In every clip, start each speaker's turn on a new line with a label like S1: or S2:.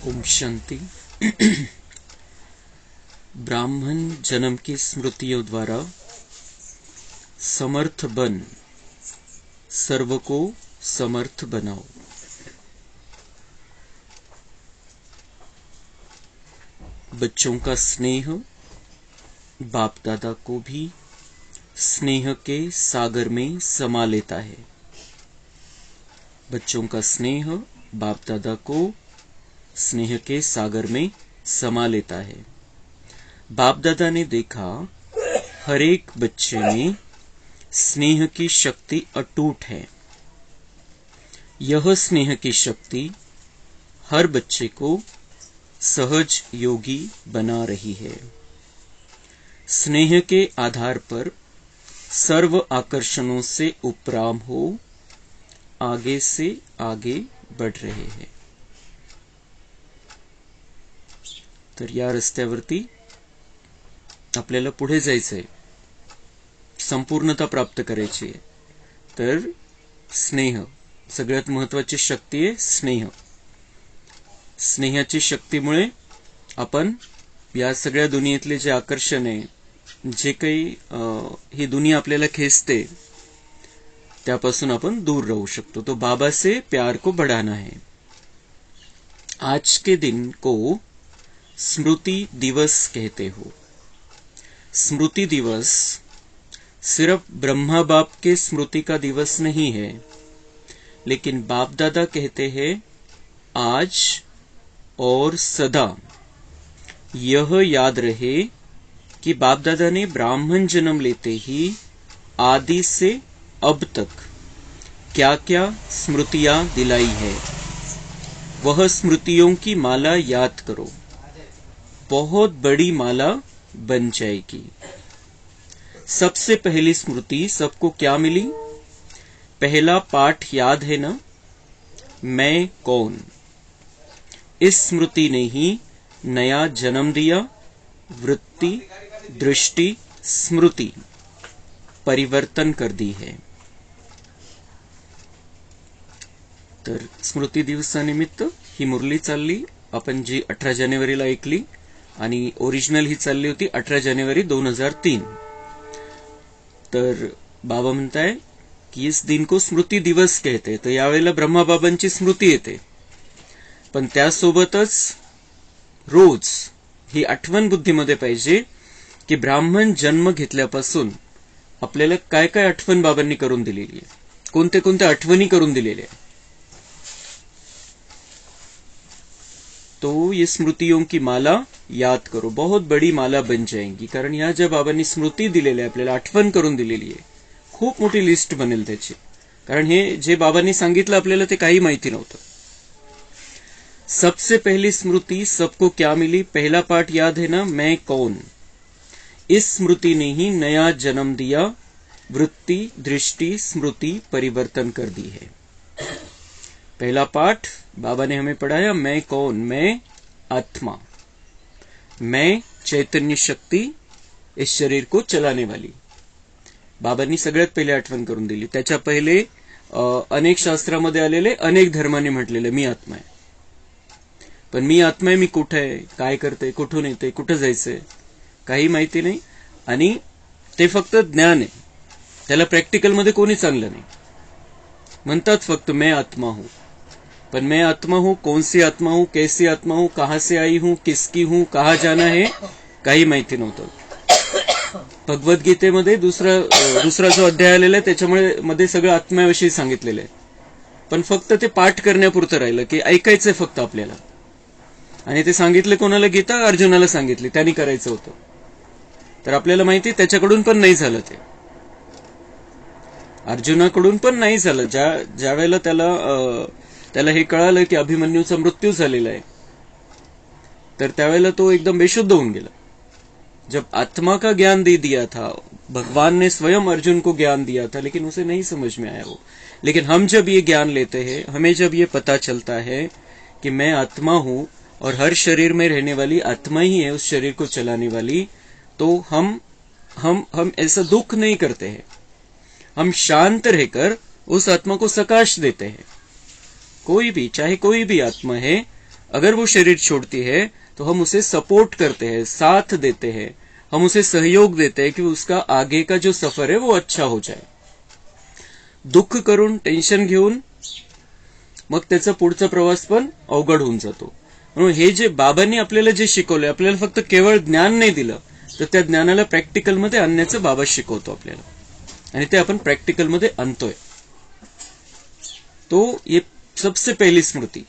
S1: ओम शांति। ब्राह्मण जन्म की स्मृतियों द्वारा समर्थ बन सर्व को समर्थ बनाओ। बच्चों का स्नेह बाप दादा को भी स्नेह के सागर में समा लेता है। बच्चों का स्नेह बाप दादा को स्नेह के सागर में समा लेता है। बाप दादा ने देखा हर एक बच्चे में स्नेह की शक्ति अटूट है। यह स्नेह की शक्ति हर बच्चे को सहज योगी बना रही है। स्नेह के आधार पर सर्व आकर्षणों से उपराम हो आगे से आगे बढ़ रहे हैं। तर या रस्त्यावरती आपल्याला पुढे जायचंय, संपूर्णता प्राप्त करायची आहे। तर स्नेह सगळ्यात महत्त्वाची शक्ती आहे। स्नेहाची शक्तीमुळे आपण या सगळ्या दुनियेतले जे आकर्षण आहे, जे काही ही दुनिया आपल्याला खेचते, त्यापासून आपण दूर राहू शकतो। तो बाबा से प्यार को बढ़ाना है। आज के दिन को स्मृति दिवस कहते हो। स्मृति दिवस सिर्फ ब्रह्मा बाप के स्मृति का दिवस नहीं है, लेकिन बाप दादा कहते हैं आज और सदा यह याद रहे कि बाप दादा ने ब्राह्मण जन्म लेते ही आदि से अब तक क्या क्या स्मृतियां दिलाई है। वह स्मृतियों की माला याद करो, बहुत बड़ी माला बन जाएगी। सबसे पहली स्मृति सबको क्या मिली? पहला पाठ याद है ना, मैं कौन। इस स्मृति ने ही नया जन्म दिया। वृत्ति, दृष्टि, स्मृति परिवर्तन कर दी है। तर स्मृती दिवसानिमित्त ही मुरली चालली आपण जी 18 जानेवारीला ऐकली, आणि ओरिजिनल ही चालली होती 18 जानेवारी 2003। तर बाबा म्हणताय की इस दिन को स्मृती दिवस कहते। तर यावेळेला ब्रह्मा बाबांची स्मृती येते, पण त्यासोबतच रोज ही आठवण बुद्धीमध्ये पाहिजे की ब्राह्मण जन्म घेतल्यापासून आपल्याला काय काय आठवण बाबांनी करून दिलेली आहे, कोणते कोणते आठवणी करून दिलेल्या आहे। तो ये स्मृतियों की माला याद करो, बहुत बड़ी माला बन जाएगी। कारण या ज्या बाबांनी स्मृती दिलेल्या आहे, आपल्याला आठवण करून दिलेली आहे, खूप मोठी लिस्ट बनेल त्याची। कारण हे जे बाबांनी सांगितलं आपल्याला ते काही माहिती नव्हतं। सबसे पहली स्मृति सबको क्या मिली? पहला पाठ याद है ना, मैं कौन। इस स्मृति ने ही नया जन्म दिया। वृत्ति, दृष्टि, स्मृति परिवर्तन कर दी है। पहला पाठ बाबा ने हमें पढ़ाया, मैं कौन। मैं आत्मा, मैं चैतन्य शक्ति, इस शरीर को चलाने वाली। बाबांनी सगळ्यात पहिले आठवण करून दिली। त्याच्या पहिले अनेक शास्त्रामध्ये आलेले, अनेक धर्मांनी म्हटलेले मी आत्मा आहे। पण मी आत्मा आहे, मी कुठे आहे, काय करते, कुठून येते, कुठे जायचंय, काही माहिती नाही। आणि ते फक्त ज्ञान आहे, त्याला प्रॅक्टिकल मध्ये कोणीच आणलं नाही। म्हणतात फक्त मैं आत्मा हूं, पर मैं आत्मा हूं, कौन सी आत्मा हूं, कैसी आत्मा हूं, कहां से आई हूं, किसकी हूं, कहां जाना है, काही माहिती नव्हतं। भगवद्गीतेमध्ये दुसरा जो अध्याय आलेला आहे त्याच्यामुळे मध्ये सगळं आत्म्याविषयी सांगितलेलं आहे, पण फक्त ते पाठ करण्यापुरतं राहिलं की ऐकायचंय फक्त आपल्याला। आणि ते सांगितलं कोणाला? गीता अर्जुनाला सांगितली, त्यांनी करायचं होतं। तर आपल्याला माहिती त्याच्याकडून पण नाही झालं, ते अर्जुनाकडून पण नाही झालं। ज्या वेळेला त्याला हे कळालं की अभिमन्यूचा मृत्यू झालेला आहे, तर त्यावेळेला तो एकदम बेशुद्ध होऊन गेला। जब आत्मा का ज्ञान दे दिया था, भगवान ने स्वयं अर्जुन को ज्ञान दिया था, लेकिन उसे नहीं समझ में आया वो। लेकिन हम जब ये ज्ञान लेते हैं, हमें जब ये पता चलता है कि मैं आत्मा हूं और हर शरीर में रहने वाली आत्मा ही है उस शरीर को चलाने वाली, तो हम ऐसा दुख नहीं करते हैं। हम शांत रहकर उस आत्मा को सकाश देते हैं। कोई भी, चाहे कोई भी आत्मा है, अगर वो शरीर छोड़ती है तो हम उसे सपोर्ट करते हैं, साथ देते हैं, हम उसे सहयोग देते हैं कि उसका आगे का जो सफर है वो अच्छा हो जाए. दुःख करून, टेन्शन घेऊन मग त्याचा पुढचा प्रवास पण अवघड होऊन जातो. म्हणून हे जे बाबांनी आपल्याला जे शिकवलंय, आपल्याला फक्त केवळ ज्ञान नाही दिलं, तर त्या ज्ञानाला प्रॅक्टिकलमध्ये आणण्याचं बाबा शिकवतो आपल्याला, आणि ते आपण प्रॅक्टिकलमध्ये आणतोय. तो ये सबसे पहली स्मृति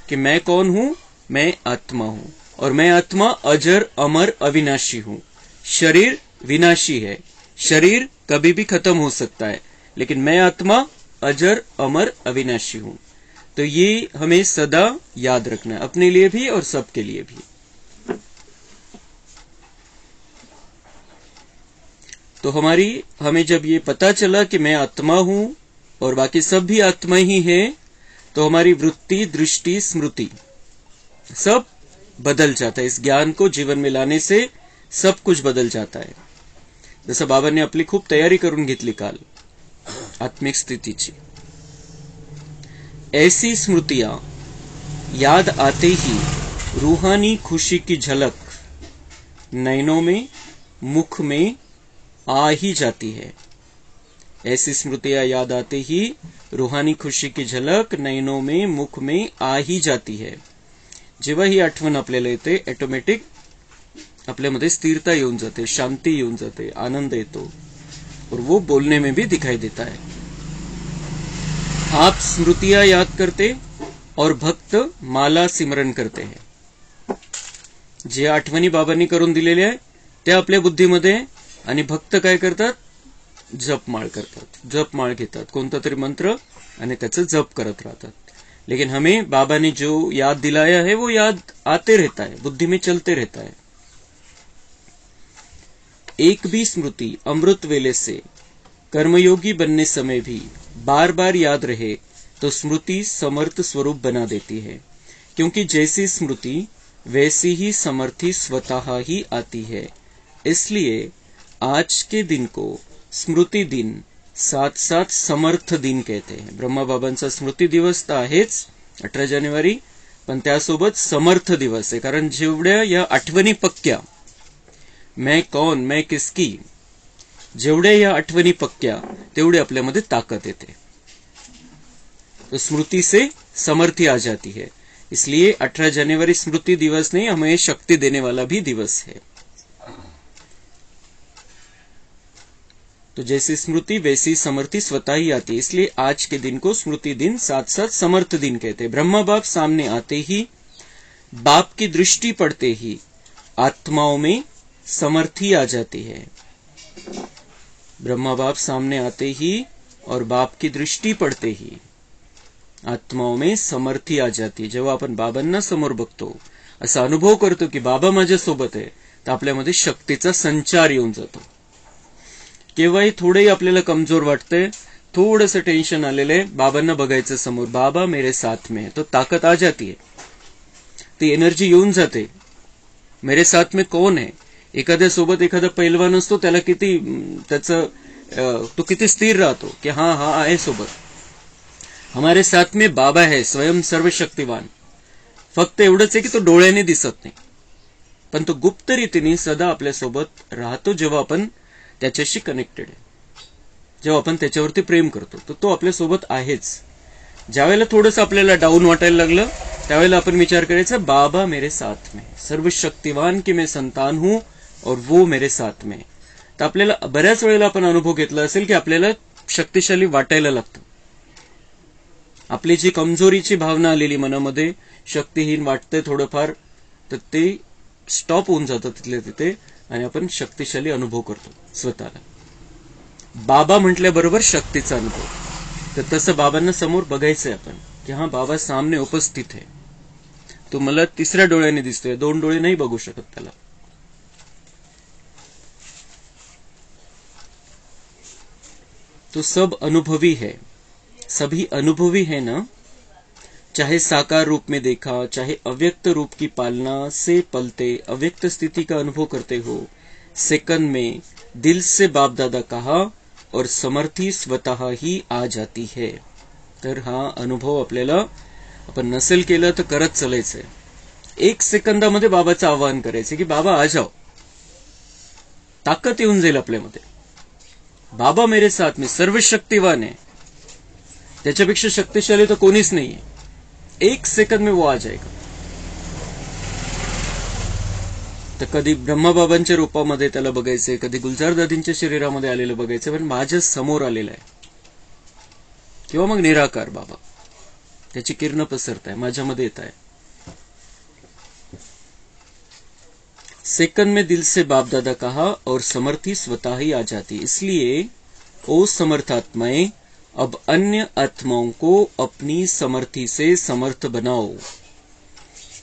S1: कि मैं कौन हूं, मैं आत्मा हूं, और मैं आत्मा अजर अमर अविनाशी हूं. शरीर विनाशी है, शरीर कभी भी खत्म हो सकता है, लेकिन मैं आत्मा अजर अमर अविनाशी हूं. तो ये हमें सदा याद रखना है, अपने लिए भी और सबके लिए भी. तो हमें जब ये पता चला कि मैं आत्मा हूं और बाकी सब भी आत्मा ही है, तो हमारी वृत्ति, दृष्टि, स्मृति सब बदल जाता है. इस ज्ञान को जीवन में लाने से सब कुछ बदल जाता है. जसं बाबांनी आपली खूप तयारी करून घेतली काल आत्मिक स्थितीची. ऐसी स्मृतियां याद आते ही रूहानी खुशी की झलक नैनों में, मुख में आ ही जाती है. ऐसी स्मृतियां याद आते ही रूहानी खुशी की झलक नैनों में, मुख में आ ही जाती है. जेव्हा ही आठवण आपल्याला येते, ऑटोमॅटिक आपल्यामध्ये स्थिरता येऊन जाते, शांती येऊन जाते, आनंद येतो, और वो बोलने में भी दिखाई देता है. आप स्मृतियां याद करते और भक्त माला सिमरन करते हैं. जे आठवणी बाबांनी करून दिलेल्या आहे त्या आपल्या बुद्धीमध्ये, आणि भक्त काय करतात, जपमाळ करतात, जपमाळ घेतात, कोणता तरी मंत्र आणि त्याचं जप करत राहतात. लेकिन हमें बाबा ने जो याद दिलाया है वो याद आते रहता है, बुद्धि में चलते रहता है. एक भी स्मृति अमृत वेले से कर्मयोगी बनने समय भी बार बार याद रहे तो स्मृति समर्थ स्वरूप बना देती है. क्योंकि जैसी स्मृति वैसी ही समर्थी स्वतः ही आती है. इसलिए आज के दिन को स्मृति दिन, साथ साथ समर्थ दिन कहते हैं. ब्रह्मा बाबांचा स्मृती दिवस तर आहेच 18 जानेवारी, पण त्यासोबत समर्थ दिवस आहे. कारण जेवढ्या या आठवणी पक्क्या, मैं कौन, मैं किसकी, जेवढ्या या आठवणी पक्क्या तेवढे आपल्यामध्ये ताकद येते. तो स्मृति से समर्थी आ जाती है. इसलिए 18 जनवरी स्मृति दिवस नहीं, हमें शक्ति देने वाला भी दिवस है. तो जैसी स्मृति वैसी समर्थी स्वतः ही आती है. इसलिए आज के दिन को स्मृति दिन, साथ साथ समर्थ दिन कहते हैं. ब्रह्मा बाप सामने आते ही, बाप की दृष्टि पड़ते ही आत्माओं में समर्थी आ जाती है. ब्रह्मा बाप सामने आते ही और बाप की दृष्टी पड़ते ही आत्माओं में समर्थी आ जाती है. जेव्हा आपण बाबांना समोर बघतो, असा अनुभव करतो की बाबा माझ्या सोबत आहे, तर आपल्यामध्ये शक्तीचा संचार येऊन जातो. केव्हाही थोडेही आपल्याला कमजोर वाटतंय, थोडंसं टेन्शन आलेलं आहे, बाबांना बघायचं समोर, बाबा मेरे साथ में है, तो ताकद आ जाती है, ती एनर्जी येऊन जाते. मेरे साथ में कौन है. एखाद्या सोबत एखादा पैलवान असतो, त्याला किती तो किती स्थिर राहतो की हाँ हाँ आहे सोबत. हमारे साथ में बाबा है, स्वयं सर्वशक्तिवान. फक्त एवढंच आहे की तो डोळ्याने दिसत नाही, पण तो गुप्त रीतीने सदा आपल्यासोबत राहतो. जेव्हा आपण त्याच्याशी कनेक्टेड आहे, जेव्हा आपण त्याच्यावरती प्रेम करतो, तर तो आपल्यासोबत आहेच. ज्यावेळेला थोडंसं आपल्याला डाऊन वाटायला लागलं, त्यावेळेला आपण विचार करायचा, बाबा मेरे साथ में, सर्वशक्तिवान की मैं संतान हूं और वो मेरे साथ में. तर आपल्याला बऱ्याच वेळेला आपण अनुभव घेतला असेल की आपल्याला शक्तिशाली वाटायला लागतं. आपली जी कमजोरीची भावना आलेली मनामध्ये, शक्तिहीन वाटतंय थोडंफार, तर ते स्टॉप होऊन जातं तिथल्या तिथे, आणि आपण शक्तिशाली अनुभव करतो स्वतःला. बाबा म्हटल्याबरोबर शक्तीचा अनुभव. तर तसं बाबांना समोर बघायचंय आपण की हा बाबा सामने उपस्थित है. तो मला तिसऱ्या डोळ्याने दिसतोय, 2 डोळे नाही बघू शकत त्याला. तो सब अनुभवी है, सभी अनुभवी है ना. चाहे साकार रूप में देखा, चाहे अव्यक्त रूप की पालना से पलते अव्यक्त स्थिति का अनुभव करते हो, सेकंड में दिल से बाप दादा कहा और समर्थी स्वतः ही आ जाती है. तर हा अनुभव आपल्याला आपण नसेल केलं तर करत चालायचंय. 1 सेकंदामध्ये बाबाचं आवाहन करायचं की बाबा आ जाओ. ताकद येऊन जाईल आपल्यामध्ये. बाबा मेरे साथ में सर्वशक्तिवान है, त्याच्यापेक्षा शक्तिशाली तर कोणीच नाहीये. 1 सेकंद में वो आ जाएगा. तर कधी ब्रह्माबाबांच्या रूपामध्ये त्याला बघायचंय, कधी गुलजार दादींच्या शरीरामध्ये आलेलं बघायचं, पण माझ्या समोर आलेलं आहे. किंवा मग निराकार बाबा, त्याची किरण पसरत आहे, माझ्यामध्ये येत आहे. सेकंड में दिल से बाप दादा कहा और समर्थी स्वतः ही आ जाती. इसलिए ओ समर्थात्माएं, अब अन्य आत्माओं को अपनी समर्थी से समर्थ बनाओ.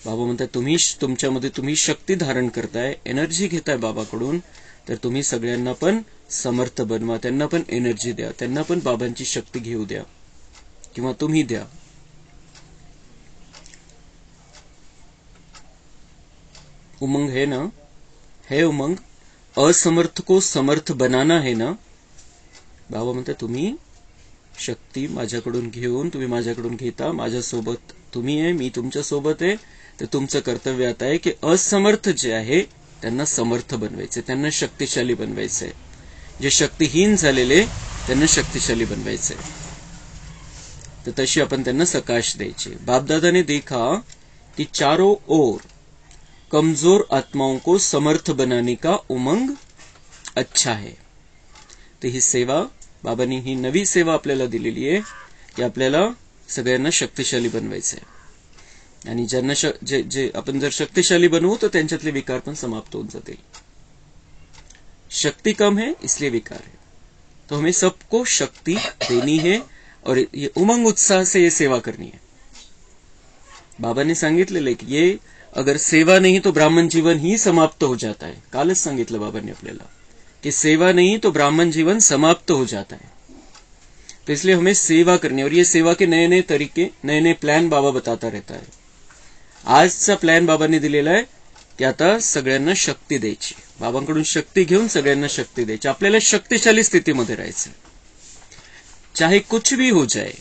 S1: बाबा म्हणतात तुम्ही तुमच्यामध्ये तुम्ही शक्ती धारण करताय, एनर्जी घेताय बाबाकडून, तर तुम्ही सगळ्यांना पण समर्थ बनवा. त्यांना पण एनर्जी द्या, त्यांना पण बाबांची शक्ती घेऊ द्या, किंवा तुम्ही द्या. उमंग है ना, है उमंग. असमर्थ को समर्थ बनाना है ना. बाबा म्हणतात तुम्ही शक्ती माझ्याकडून घेऊन, तुम्ही माझ्याकडून घेता, माझ्यासोबत तुम्ही आहे, मी तुमच्या सोबत आहे. तर तुमचं कर्तव्य आता आहे की असमर्थ जे आहे त्यांना समर्थ बनवायचे, त्यांना शक्तिशाली बनवायचे. जे शक्तिहीन झालेले त्यांना शक्तिशाली बनवायचे. तर तशी आपण त्यांना सकाश द्यायची. बापदादा ने देखा कि चारों ओर कमजोर आत्माओं को समर्थ बनाने का उमंग अच्छा है. तर ही सेवा बाबांनी, ही नवी सेवा आपल्याला दिलेली आहे की आपल्याला सगळ्यांना शक्तिशाली बनवायचं आहे. आणि ज्यांना जे आपण जर शक्तिशाली बनवू तर त्यांच्यातले विकार पण समाप्त होऊन जातील. शक्ति कम है इसलिए विकार है, तो हमें सबको शक्ति देनी है और ये उमंग उत्साह से ये सेवा करनी है. बाबा ने सांगितलेलं की ये अगर सेवा नहीं तो ब्राह्मण जीवन ही समाप्त हो जाता है. कालच सांगितलं बाबांनी आपल्याला कि सेवा नहीं तो ब्राह्मण जीवन समाप्त हो जाता है. तो इसलिए हमें सेवा करनी है. और ये सेवा के नए नए तरीके, नए नए प्लान बाबा बताता रहता है. आजचा प्लॅन बाबांनी दिलेला आहे की आता सगळ्यांना शक्ती द्यायची, बाबांकडून शक्ती घेऊन सगळ्यांना शक्ती द्यायची. आपल्याला शक्तिशाली स्थितीमध्ये राहायचं. चाहे कुछ भी हो जाए,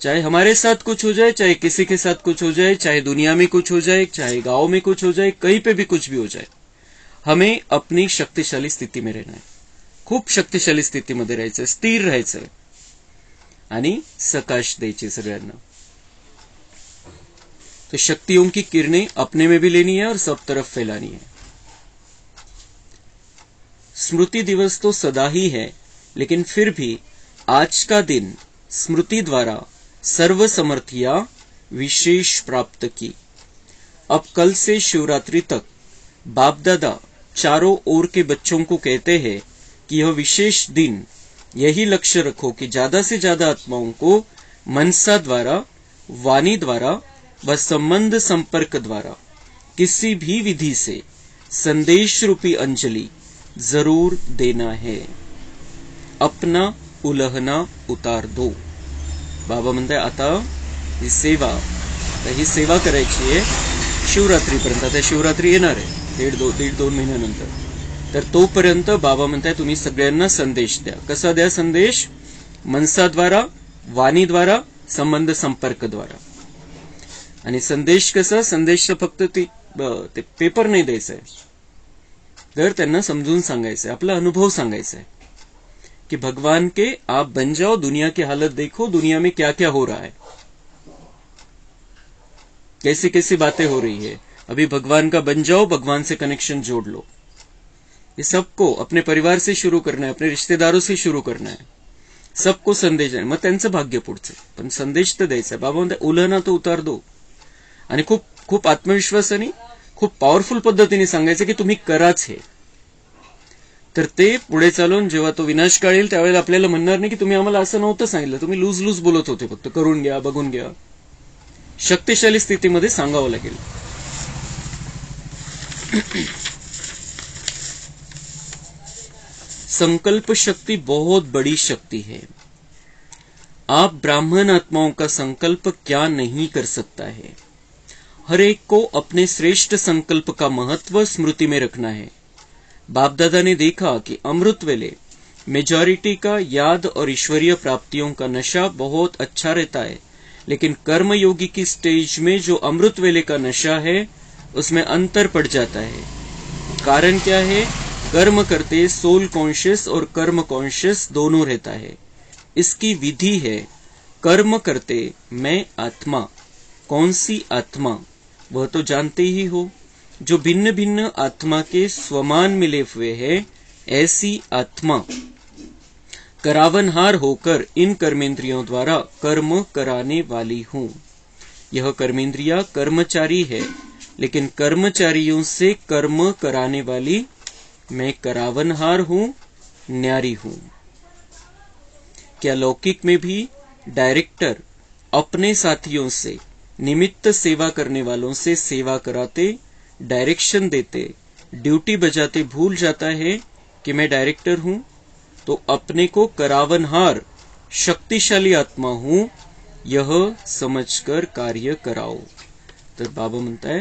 S1: चाहे हमारे साथ कुछ हो जाए, चाहे किसी के साथ कुछ हो जाए, चाहे दुनिया में कुछ हो जाए, चाहे गांव में कुछ हो जाए, कहीं पे भी कुछ भी हो जाए, हमें अपनी शक्तिशाली स्थिती में रहना है. खूप शक्तिशाली स्थितीमध्ये राहायचं, स्थिर राहायचं आणि सकाश द्यायची सगळ्यांना. तो शक्तियों की किरणें अपने में भी लेनी है और सब तरफ फैलानी है. स्मृति दिवस तो सदा ही है, लेकिन फिर भी आज का दिन स्मृति द्वारा सर्व समर्थिया विशेष प्राप्त की. अब कल से शिवरात्रि तक बाप दादा चारों ओर के बच्चों को कहते हैं कि यह विशेष दिन यही लक्ष्य रखो कि ज्यादा से ज्यादा आत्माओं को मनसा द्वारा, वाणी द्वारा व संबंध संपर्क द्वारा किसी भी विधि से संदेश रूपी अंजलि जरूर देना है. अपना उलहना उतार दो. बाबा म्हणताय आता ही सेवा करायची आहे शिवरात्रीपर्यंत. आता शिवरात्री येणार आहे दीड दोन महिन्यानंतर. तर तोपर्यंत बाबा म्हणताय तुम्ही सगळ्यांना संदेश द्या. कसा द्या संदेश? मनसाद्वारा, वाणीद्वारा, संबंध संपर्कद्वारा. आणि संदेश कसा? संदेश फक्त ते पेपर नाही द्यायचा आहे, तर त्यांना समजून सांगायचं आहे, आपला अनुभव सांगायचा आहे कि भगवान के आप बन जाओ, दुनिया की हालत देखो, दुनिया में क्या क्या हो रहा है, कैसी कैसी बातें हो रही है. अभी भगवान का बन जाओ, भगवान से कनेक्शन जोड़ लो. ये सबको अपने परिवार से शुरू करना है, अपने रिश्तेदारों से शुरू करना है. सबको संदेश आहे. मग त्यांचं भाग्य पुढचं, पण संदेश तर द्यायचा. बाबा म्हणतात उलहना तो उतार दो. आणि खूप खूप आत्मविश्वासाने, खूप पॉवरफुल पद्धतीने सांगायचं की तुम्ही कराच हे. तर ते पुढे चालून जेव्हा तो विनाश काढेल त्यावेळेला आपल्याला म्हणणार नाही की तुम्ही आम्हाला असं नव्हतं सांगितलं, तुम्ही लूज लूज बोलत होते, फक्त करून घ्या, बघून घ्या. शक्तिशाली स्थितीमध्ये सांगावं लागेल. संकल्प शक्ति बहुत बड़ी शक्ति है. आप ब्राह्मण आत्माओं का संकल्प क्या नहीं कर सकता है. हर एक को अपने श्रेष्ठ संकल्प का महत्व स्मृति में रखना है. बाप दादा ने देखा कि अमृत वेले मेजॉरिटी का याद और ईश्वरीय प्राप्तियों का नशा बहुत अच्छा रहता है, लेकिन कर्मयोगी की स्टेज में जो अमृत वेले का नशा है उसमें अंतर पड़ जाता है। कारण क्या है? कर्म करते सोल कॉन्शियस और कर्म कॉन्शियस दोनों रहता है। इसकी विधि है, कर्म करते मैं आत्मा। कौन सी आत्मा? वह तो जानते ही हो, जो भिन्न भिन्न आत्मा के स्वमान मिले हुए है, ऐसी आत्मा करावनहार होकर इन कर्मेंद्रियों द्वारा कर्म कराने वाली हूं। यह कर्मेंद्रिया कर्मचारी है, लेकिन कर्मचारियों से कर्म कराने वाली मैं करावनहार हूं, न्यारी हूं। क्या लौकिक में भी डायरेक्टर अपने साथियों से, निमित्त सेवा करने वालों से सेवा कराते, डायरेक्शन देते, ड्यूटी बजाते भूल जाता है कि मैं डायरेक्टर हूं? तो अपने को करावनहार शक्तिशाली आत्मा हूं, यह समझकर कार्य कराओ। तर बाबा म्हणताय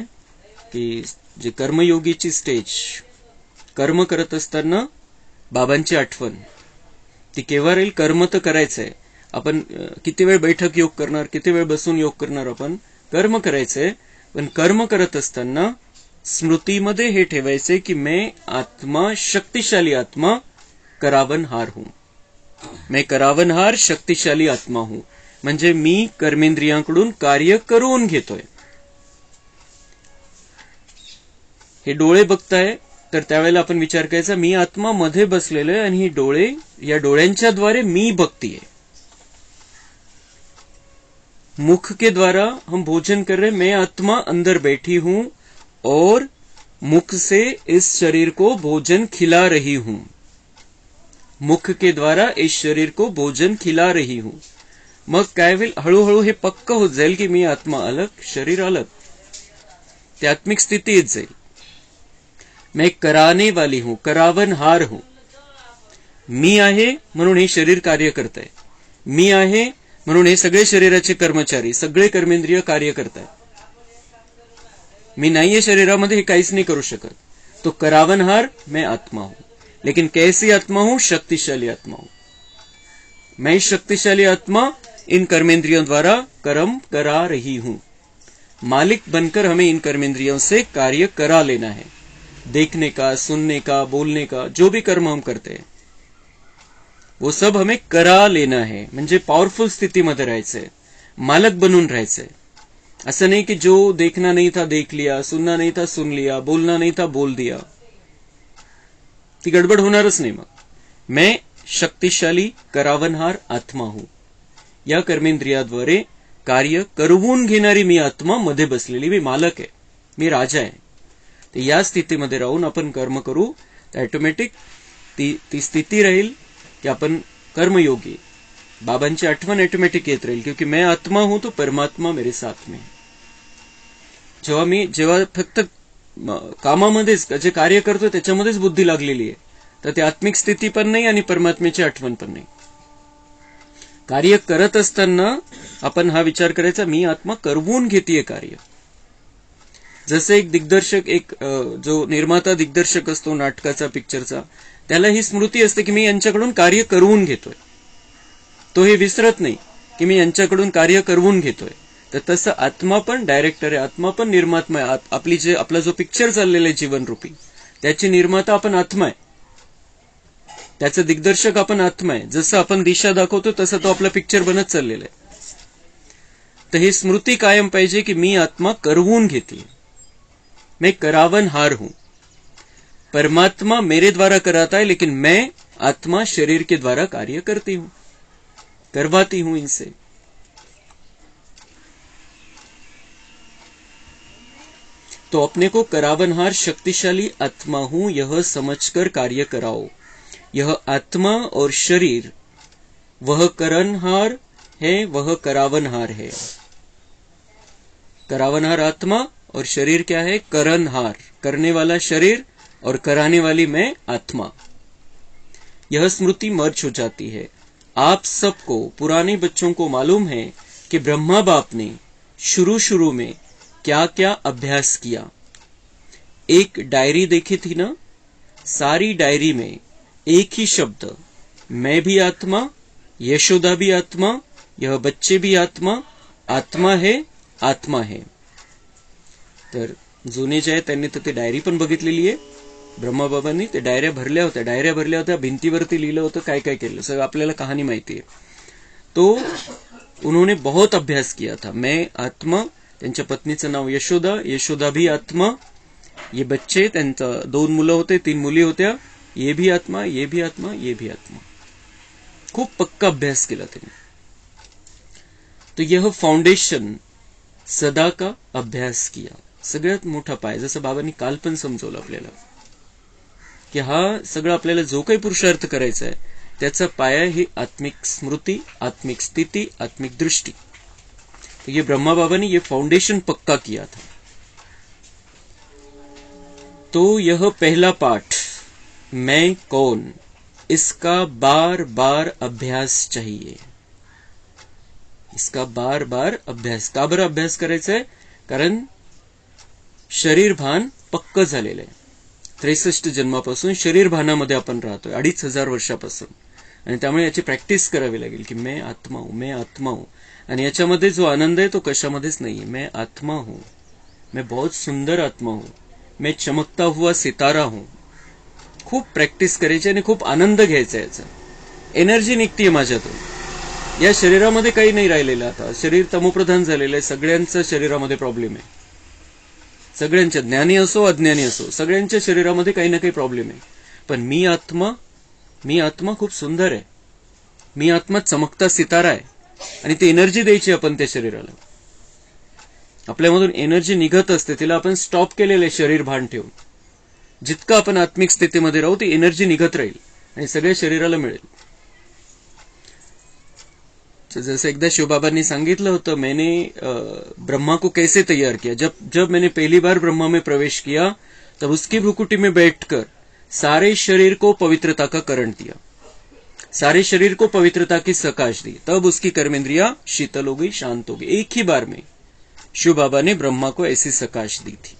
S1: की जे कर्मयोगीची स्टेज, कर्म करत असताना बाबांची आठवण, ती केव्हा राहील? कर्म तर करायचंय आपण, किती वेळ बैठक योग करणार, किती वेळ बसून योग करणार, आपण कर्म करायचंय, पण कर्म करत असताना स्मृतीमध्ये हे ठेवायचे की मैं आत्मा, शक्तिशाली आत्मा, करावनहार हूं। मैं करावनहार शक्तिशाली आत्मा हूं, म्हणजे मी कर्मेंद्रियांकडून कार्य करून घेतोय। हे डोळे बघताय तर त्यावेळेला आपण विचार करायचा, मी आत्मा मध्ये बसलेलो आहे आणि ही डोळे, या डोळ्यांच्या द्वारे मी बघतीये। मुख के द्वारा हम भोजन कर रहे, मैं आत्मा अंदर बैठी हूं और मुख से इस शरीर को भोजन खिला रही हूं। मुख के द्वारा इस शरीर को भोजन खिला रही हूं। मग काय होईल? हळूहळू हे पक्क होत जाईल की मी आत्मा अलग, शरीर अलग, ती आत्मिक स्थिती येत जाईल। मैं कराने वाली हूं, करावनहार हूं। मी आहे म्हणून हे शरीर कार्य करतंय, मी आहे म्हणून हे सगळे शरीराचे कर्मचारी, सगळे कर्मेंद्रिय कार्य करतायत। मी नाहीये शरीरामध्ये, हे काहीच नाही करू शकत। तो करावनहार मैं आत्मा हूं, लेकिन कैसी आत्मा हूं? शक्तिशाली आत्मा हूं। मैं शक्तिशाली आत्मा इन कर्मेंद्रियों द्वारा कर्म करा रही हूं। मालिक बनकर हमें इन कर्मेंद्रियों से कार्य करा लेना है। देखने का, सुनने का, बोलने का, जो भी कर्म हम करते हैं वो सब हमें करा लेना है। म्हणजे पॉवरफुल स्थितीमध्ये राहायचंय, मालक बनून राहायचंय। असं नाही की जो देखना नहीं था देख लिया, सुनना नहीं था सुन लिया, बोलना नहीं था बोल दिया, ती गडबड होणारच नाही। मग मैं शक्तिशाली करावनहार आत्मा हूं, या कर्मेंद्रियाद्वारे कार्य करवून घेणारी मी आत्मा मध्ये बसलेली, मी मालक आहे, मी राजा आहे। तर या स्थितीमध्ये राहून आपण कर्म करू, ऑटोमॅटिक ती स्थिती राहील की आपण कर्मयोगी। बाबांची आठवण ऑटोमॅटिक येत राहील, क्योंकि मैं आत्मा हूं तो परमात्मा मेरे साथ में। जेव्हा फक्त कामामध्येच जे कार्य करतो त्याच्यामध्येच बुद्धी लागलेली आहे, तर ती आत्मिक स्थिती पण नाही आणि परमात्म्याची आठवण पण नाही। कार्य करत असताना आपण हा विचार करायचा, मी आत्मा करवून घेतेय कार्य। जसे एक दिग्दर्शक, एक जो निर्माता दिग्दर्शक असतो नाटकाचा, पिक्चरचा, त्याला ही स्मृती असते की मी यांच्याकडून कार्य करवून घेतोय। तो हे विसरत नाही की मी यांच्याकडून कार्य करवून घेतोय। तर तसं आत्मा पण डायरेक्टर आहे, आत्मा पण निर्मात्मा आहे। आपला जो पिक्चर चाललेला आहे जीवन रूपी, त्याची निर्माता आपण आत्मा आहे, त्याचं दिग्दर्शक आपण आत्मा आहे। जसं आपण दिशा दाखवतो तसं तो आपला पिक्चर बनत चाललेला आहे। तर ही स्मृती कायम पाहिजे की मी आत्मा करवून घेते, मैं करावनहार हूं। परमात्मा मेरे द्वारा कराता है, लेकिन मैं आत्मा शरीर के द्वारा कार्य करती हूं, करवाती हूं इनसे। तो अपने को करावनहार शक्तिशाली आत्मा हूं यह समझकर कार्य कराओ। यह आत्मा और शरीर, वह करनहार है, वह करावनहार है। करावनहार आत्मा और शरीर क्या है? करनहार, करने वाला शरीर और कराने वाली मैं आत्मा। यह स्मृति मर्ज हो जाती है। आप सबको, पुराने बच्चों को मालूम है कि ब्रह्मा बाप ने शुरू में क्या क्या अभ्यास किया। एक डायरी देखी थी ना, सारी डायरी में एक ही शब्द, मैं भी आत्मा, यशोदा भी आत्मा, यह बच्चे भी आत्मा, आत्मा है. तर जुने जे आहे त्यांनी तर ते डायरी पण बघितलेली आहे. ब्रह्माबाबांनी ते डायऱ्या भरल्या होत्या, भिंतीवरती लिहिलं होतं, काय काय केलं सगळं आपल्याला कहाणी माहिती आहे. तो उन्होंने बहुत अभ्यास किया था. मैं आत्मा, त्यांच्या पत्नीचं नाव यशोदा भी आत्मा, ये बच्चे, त्यांचं 2 मुलं होते, 3 मुली होत्या, ये भी आत्मा, ये भी आत्मा, ये भी आत्मा. खूप पक्का अभ्यास केला त्यांनी. तो यह फाउंडेशन सदा का अभ्यास किया. सगळ्यात मोठा पाय, जसं बाबांनी काल पण समजवलं आपल्याला, की हा सगळं आपल्याला जो काही पुरुषार्थ करायचा आहे त्याचा पाया ही आत्मिक स्मृती, आत्मिक स्थिति, आत्मिक दृष्टि. तो ये ब्रह्मा बाबा ने ये फाउंडेशन पक्का किया था. तो यह पहला पाठ, मैं कौन, इसका बार बार अभ्यास चाहिए. इसका बार बार अभ्यास. का बरं अभ्यास करायचा आहे? कारण शरीर भान पक्क झालेलं आहे. 63 जन्मापासून शरीर भानामध्ये आपण राहतोय, 2500 वर्षापासून. आणि त्यामुळे याची प्रॅक्टिस करावी लागेल की मैं आत्मा हूं, मैं आत्मा हूं. आणि याच्यामध्ये जो आनंद आहे तो कशामध्येच नाहीये. मैं आत्मा हूं, मैं बहुत सुंदर आत्मा हूं, मैं चमकता हुआ सितारा हूं. खूप प्रॅक्टिस करायची आणि खूप आनंद घ्यायचा याचा. एनर्जी निघतीये माझ्यातून. या शरीरामध्ये काही नाही राहिलेलं आता. शरीर तमोप्रधान झालेलं आहे. सगळ्यांचं शरीरामध्ये प्रॉब्लेम आहे. सगळ्यांच्या, ज्ञानी असो अज्ञानी असो, सगळ्यांच्या शरीरामध्ये काही ना काही प्रॉब्लेम आहे. पण मी आत्मा खूप सुंदर आहे. मी आत्मा चमकता सितारा आहे. आणि ती एनर्जी द्यायची आपण त्या शरीराला. आपल्यामधून एनर्जी निघत असते, तिला आपण स्टॉप केलेलं आहे शरीर भान ठेवून. जितकं आपण आत्मिक स्थितीमध्ये राहू ती एनर्जी निघत राहील आणि सगळ्या शरीराला मिळेल. जैसे एकदा शिवबाबांनी सांगितलं होतं, मैंने ब्रह्मा को कैसे तैयार किया. जब मैंने पहली बार ब्रह्मा में प्रवेश किया तब उसकी भ्रुकुटी में बैठकर सारे शरीर को पवित्रता का करण दिया, सारे शरीर को पवित्रता की सकाश दी. तब उसकी कर्मेंद्रिया शीतल हो गई, शांत हो गई. एक ही बार में शिव बाबा ने ब्रह्मा को ऐसी सकाश दी थी.